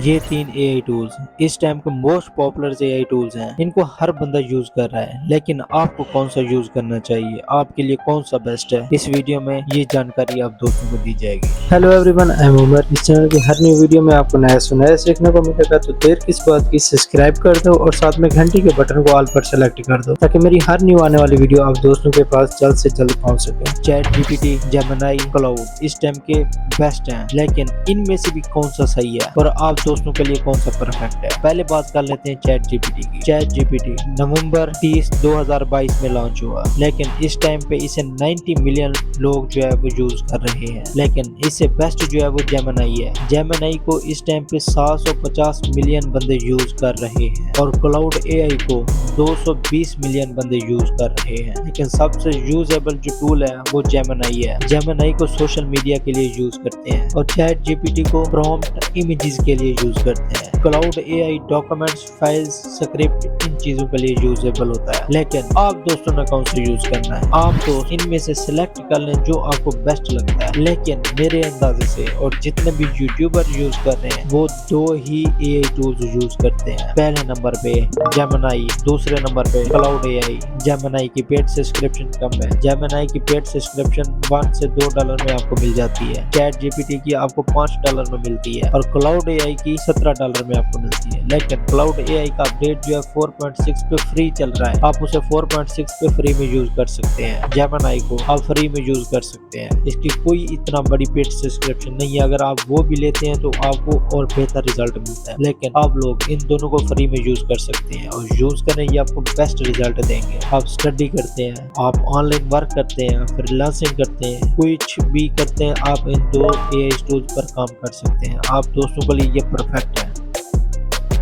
ये 3 AI tools इस time के मोस्ट पॉपुलर एआई टूल्स हैं। इनको हर बंदा यूज कर रहा है, लेकिन आपको कौन सा यूज करना चाहिए, आपके लिए कौन सा बेस्ट है, इस वीडियो में ये जानकारी आप दोस्तों को दी जाएगी। Hello everyone, I am Umar. इस चैनल की हर न्यू वीडियो में आपको नया सुनाया सीखने को मिलेगा, तो देर किस बात की सब्सक्राइब कर दो और साथ में घंटी के बटन को ऑल पर सेलेक्ट कर दो, ताकि मेरी हर न्यू आने वाली वीडियो आप दोस्तों के पास जल्द से जल्द पहुंच सके। चैट जीपीटी, जेमिनी, क्लाउड इस टाइम के बेस्ट हैं, लेकिन इनमें से भी कौन सा सही है और आप दोस्तों के लिए कौन सा परफेक्ट है। पहले बात कर लेते हैं चैट जीपीटी की। चैट जीपीटी नवंबर 30, 2022 में लॉन्च हुआ, लेकिन इस टाइम पे इसे 90 मिलियन लोग जो है वो यूज कर रहे हैं। लेकिन इससे बेस्ट जो है वो जेमिनी है। जेमिनी को इस टाइम पे 750 मिलियन बंदे यूज कर रहे हैं और क्लाउड एआई को 220 मिलियन बंदे यूज कर रहे हैं। लेकिन सबसे यूजेबल जो टूल है वो जेमिनी है। जेमिनी को सोशल मीडिया के लिए यूज करते हैं और चैट जीपीटी को प्रॉम्प्ट इमेजेस के लिए यूज करते हैं। Claude AI documents, files, script in चीजों के लिए यूजेबल होता है। लेकिन आप दोस्तों ने कौन सा यूज करना है, आप तो इनमें से सिलेक्ट कर लें जो आपको बेस्ट लगता है। लेकिन मेरे अंदाजे से और जितने भी यूट्यूबर यूज कर रहे हैं वो दो ही एआई टूल्स यूज करते हैं। पहले नंबर पे जेमिनी, दूसरे नंबर पे क्लाउड एआई। जेमिनी की पेड सब्सक्रिप्शन कम है। जेमिनी की पेड सब्सक्रिप्शन $1 से $2 में आपको मिल जाती है। चैट जीपीटी की आपको $5 में मिलती है और क्लाउड एआई की $17 में आपको मिलती है। लेकिन क्लाउड एआई का अपडेट जो है 4.6 पे फ्री चल रहा है, आप उसे 4.6 पे फ्री में यूज कर सकते हैं। जेमिनी को आप फ्री में यूज कर सकते हैं, इसकी कोई इतना बड़ी पेड सब्सक्रिप्शन नहीं है। अगर आप वो भी लेते हैं तो आपको और बेहतर रिजल्ट मिलता है। लेकिन आप लोग इन दोनों को फ्री में यूज कर सकते हैं और यूज करें, ये आपको बेस्ट रिजल्ट देंगे। आप स्टडी करते हैं, आप ऑनलाइन वर्क करते हैं, फ्रीलांसिंग करते हैं, कुछ भी करते हैं, आप इन दो एआई टूल्स पर काम कर सकते हैं। आप दोस्तों के लिए ये परफेक्ट है।